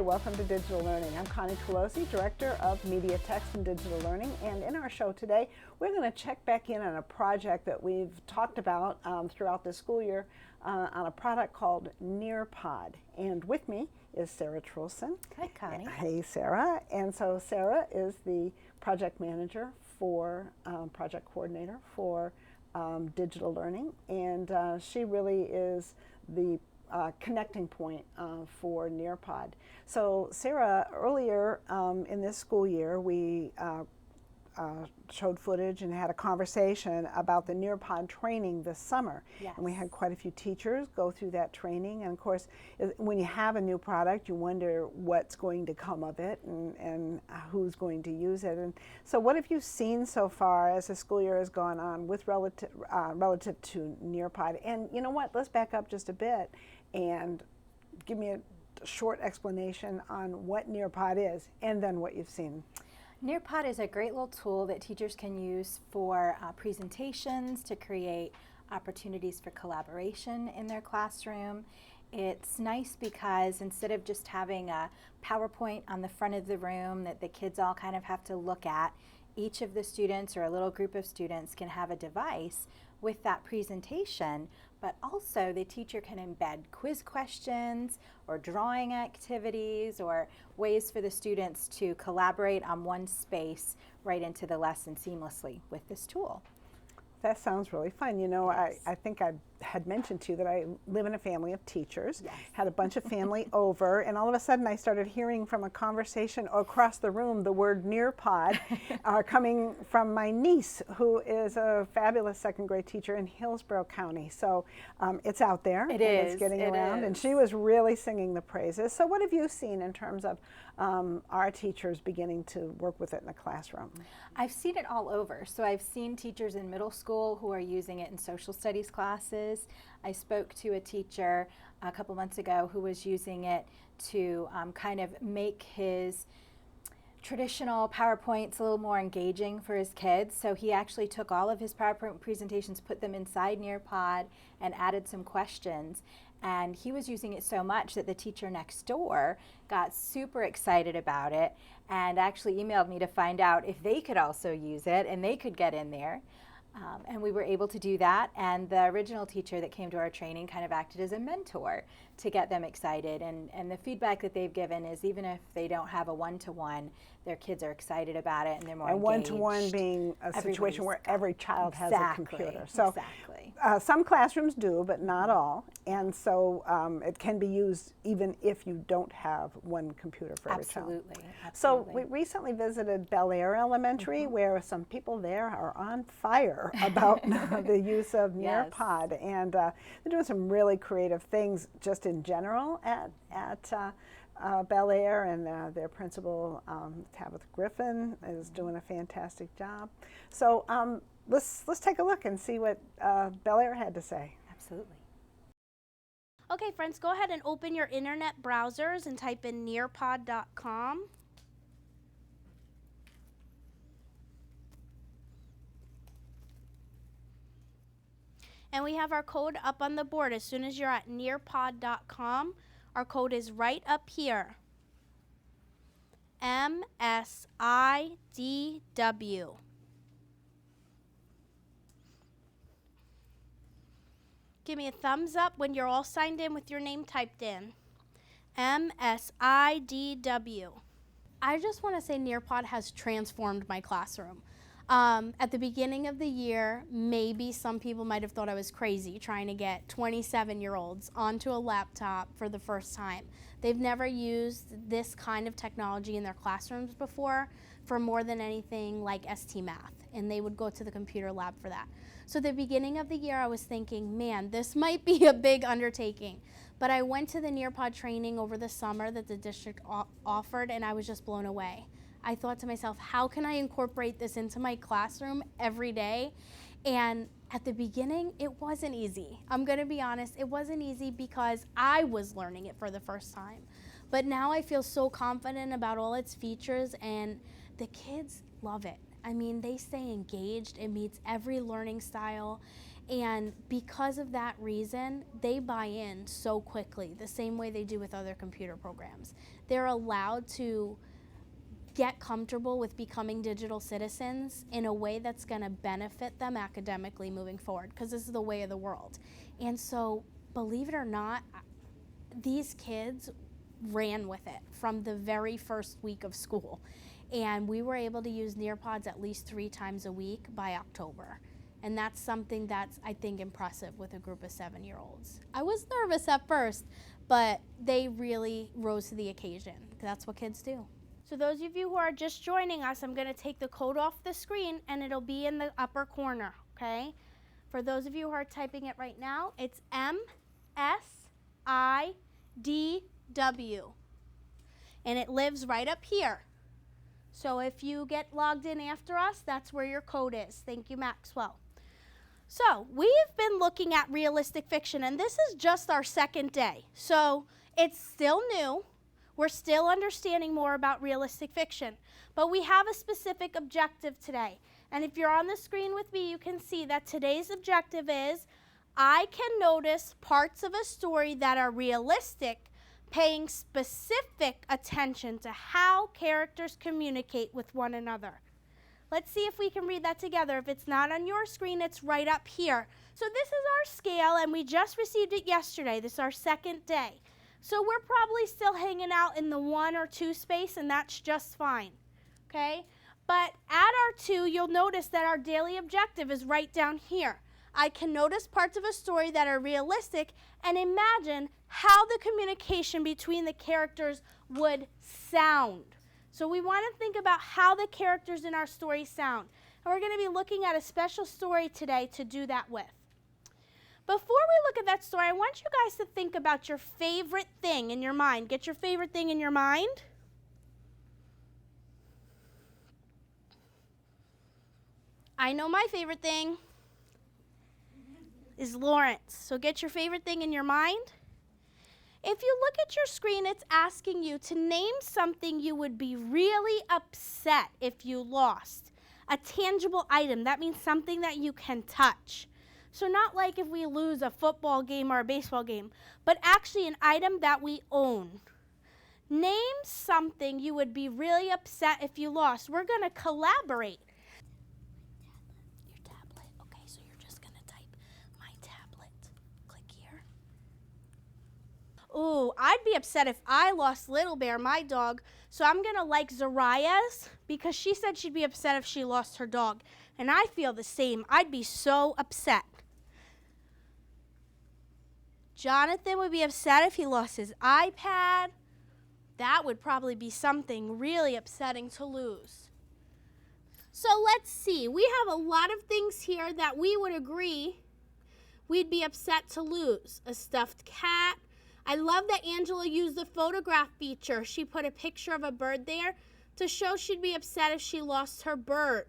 welcome to Digital Learning. I'm Connie Kolosey, Director of Media Text and Digital Learning, and in our show today, we're going to check back in on a project that we've talked about throughout the school year on a product called Nearpod. And with me is Sarah Truelson. Hi, Connie. Hey, Sarah. And so Sarah is the project manager for, project coordinator for digital learning, and she really is the connecting point for Nearpod. So Sarah, earlier in this school year, we showed footage and had a conversation about the Nearpod training this summer. Yes. And we had quite a few teachers go through that training. And of course, when you have a new product, you wonder what's going to come of it and who's going to use it. And so what have you seen so far as the school year has gone on with relative to Nearpod? And you know what, let's back up just a bit and give me a short explanation on what Nearpod is and then what you've seen. Nearpod is a great little tool that teachers can use for presentations, to create opportunities for collaboration in their classroom. It's nice because instead of just having a PowerPoint on the front of the room that the kids all kind of have to look at, each of the students or a little group of students can have a device with that presentation, but also the teacher can embed quiz questions or drawing activities or ways for the students to collaborate on one space right into the lesson seamlessly with this tool. That sounds really fun. You know, Yes. I think I had mentioned to you that I live in a family of teachers, Yes. had a bunch of family over, and all of a sudden I started hearing from a conversation across the room the word Nearpod coming from my niece, who is a fabulous second grade teacher in Hillsborough County. So it's out there. It and is. It's getting around, and is. she was really singing the praises. So what have you seen in terms of our teachers beginning to work with it in the classroom? I've seen it all over. So I've seen teachers in middle school who are using it in social studies classes. I spoke to a teacher a couple months ago who was using it to kind of make his traditional PowerPoints a little more engaging for his kids. So he actually took all of his PowerPoint presentations, put them inside Nearpod, and added some questions. And he was using it so much that the teacher next door got super excited about it and actually emailed me to find out if they could also use it and they could get in there. And we were able to do that, and the original teacher that came to our training kind of acted as a mentor to get them excited, and the feedback that they've given is even if they don't have a one-to-one, their kids are excited about it and they're more engaged. One-to-one being a situation where every child has a computer. So exactly. Some classrooms do, but not all, and so it can be used even if you don't have one computer for every child. Absolutely. So we recently visited Belleaire Elementary, where some people there are on fire about the use of Nearpod, and they're doing some really creative things just in general at Belleaire, and their principal, Tabitha Griffin, is doing a fantastic job. So let's take a look and see what Belleaire had to say. Absolutely. Okay, friends, go ahead and open your internet browsers and type in nearpod.com. And we have our code up on the board. As soon as you're at nearpod.com, our code is right up here. MSIDW. Give me a thumbs up when you're all signed in with your name typed in. MSIDW. I just want to say Nearpod has transformed my classroom. At the beginning of the year, maybe some people might have thought I was crazy trying to get 27-year-olds onto a laptop for the first time. They've never used this kind of technology in their classrooms before for more than anything like ST Math, and they would go to the computer lab for that. So at the beginning of the year, I was thinking, man, this might be a big undertaking. But I went to the Nearpod training over the summer that the district offered, and I was just blown away. I thought to myself, how can I incorporate this into my classroom every day? And at the beginning, it wasn't easy. I'm gonna be honest, it wasn't easy because I was learning it for the first time. But now I feel so confident about all its features, and the kids love it. I mean, they stay engaged. It meets every learning style. And because of that reason, they buy in so quickly, the same way they do with other computer programs. They're allowed to get comfortable with becoming digital citizens in a way that's going to benefit them academically moving forward, because this is the way of the world. And so, believe it or not, these kids ran with it from the very first week of school. And we were able to use Nearpods at least 3 times a week by October. And that's something that's, I think, impressive with a group of 7-year-olds. I was nervous at first, but they really rose to the occasion. That's what kids do. So those of you who are just joining us, I'm going to take the code off the screen, and it'll be in the upper corner, okay? For those of you who are typing it right now, it's MSIDW. And it lives right up here. So if you get logged in after us, that's where your code is. Thank you, Maxwell. So we've been looking at realistic fiction, and this is just our 2nd day. So it's still new. We're still understanding more about realistic fiction, but we have a specific objective today. And if you're on the screen with me, you can see that today's objective is, I can notice parts of a story that are realistic, paying specific attention to how characters communicate with one another. Let's see if we can read that together. If it's not on your screen, it's right up here. So this is our scale, and we just received it yesterday. This is our 2nd day. So we're probably still hanging out in the 1 or 2 space, and that's just fine, okay? But at our 2, you'll notice that our daily objective is right down here. I can notice parts of a story that are realistic and imagine how the communication between the characters would sound. So we want to think about how the characters in our story sound. And we're going to be looking at a special story today to do that with. Before we look at that story, I want you guys to think about your favorite thing in your mind. Get your favorite thing in your mind. I know my favorite thing is Lawrence. So get your favorite thing in your mind. If you look at your screen, it's asking you to name something you would be really upset if you lost. A tangible item. That means something that you can touch. So not like if we lose a football game or a baseball game, but actually an item that we own. Name something you would be really upset if you lost. We're going to collaborate. Your tablet. Okay, so you're just going to type my tablet. Click here. Ooh, I'd be upset if I lost Little Bear, my dog. So I'm going to like Zariyah's because she said she'd be upset if she lost her dog. And I feel the same. I'd be so upset. Jonathan would be upset if he lost his iPad. That would probably be something really upsetting to lose. So let's see. We have a lot of things here that we would agree we'd be upset to lose. A stuffed cat. I love that Angela used the photograph feature. She put a picture of a bird there to show she'd be upset if she lost her bird.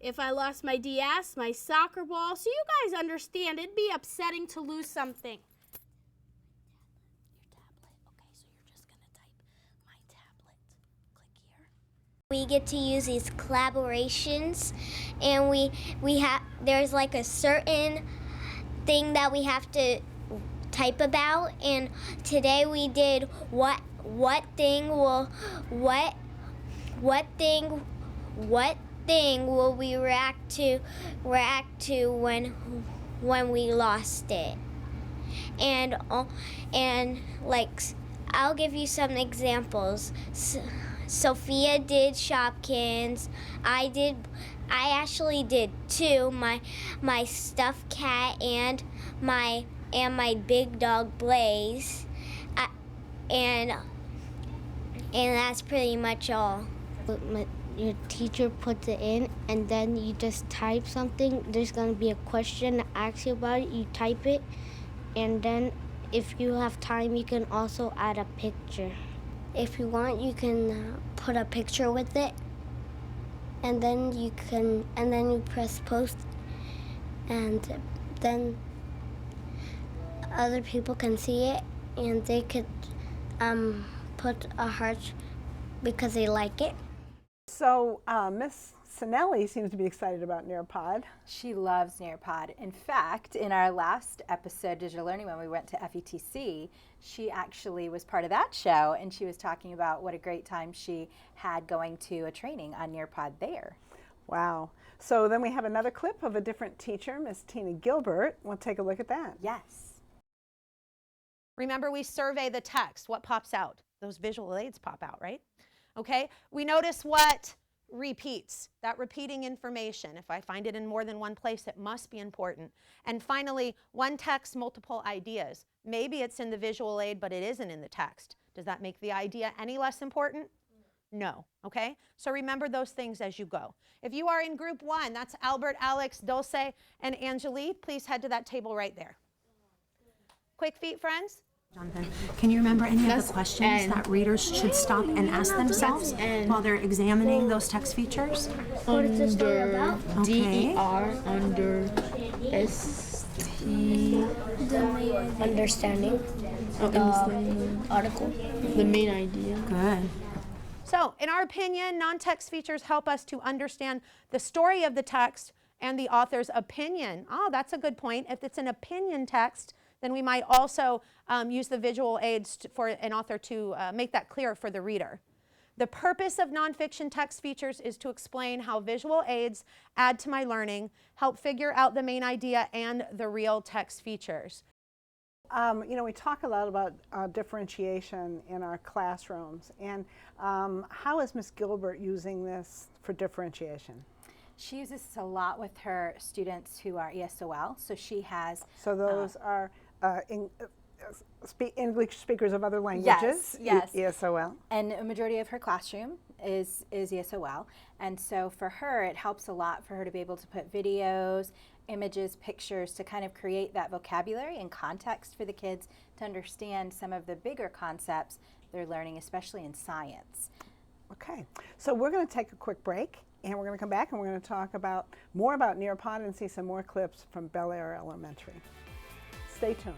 If I lost my DS, my soccer ball, so you guys understand, it'd be upsetting to lose something. Your tablet. Okay, so you're just going to type my tablet. Click here. We get to use these collaborations, and there's like a certain thing that we have to type about, and today we did what thing will we react to when we lost it. And like I'll give you some examples. Sophia did Shopkins. I actually did 2. My stuffed cat and my big dog Blaze. And that's pretty much all. Your teacher puts it in, and then you just type something. There's going to be a question that asks you about it. You type it, and then if you have time, you can also add a picture. If you want, you can put a picture with it, and then you press post, and then other people can see it, and they could put a heart because they like it. So Miss Cinelli seems to be excited about Nearpod. She loves Nearpod. In fact, in our last episode, Digital Learning, when we went to FETC, she actually was part of that show, and she was talking about what a great time she had going to a training on Nearpod there. Wow. So then we have another clip of a different teacher, Miss Tina Gilbert. We'll take a look at that. Yes. Remember, we survey the text. What pops out? Those visual aids pop out, right? Okay, we notice what repeats, that repeating information. If I find it in more than one place, it must be important. And finally, one text, multiple ideas. Maybe it's in the visual aid, but it isn't in the text. Does that make the idea any less important? No, okay? So remember those things as you go. If you are in group 1, that's Albert, Alex, Dulce, and Angelique, please head to that table right there. Quick feet, friends. Jonathan, can you remember any of the questions that readers should stop and ask themselves while they're examining those text features? What is the story about? Okay. DER under ST. Understanding. Article. The main idea. Good. So, in our opinion, non-text features help us to understand the story of the text and the author's opinion. Oh, that's a good point. If it's an opinion text, then we might also use the visual aids for an author to make that clear for the reader. The purpose of nonfiction text features is to explain how visual aids add to my learning, help figure out the main idea and the real text features. You know, we talk a lot about differentiation in our classrooms, and how is Miss Gilbert using this for differentiation? She uses this a lot with her students who are ESOL. So she has. So those are English speakers of other languages. Yes. ESOL. And a majority of her classroom is ESOL. And so for her, it helps a lot for her to be able to put videos, images, pictures to kind of create that vocabulary and context for the kids to understand some of the bigger concepts they're learning, especially in science. Okay, so we're going to take a quick break, and we're going to come back and we're going to talk more about Nearpod and see some more clips from Belleair Elementary. Stay tuned.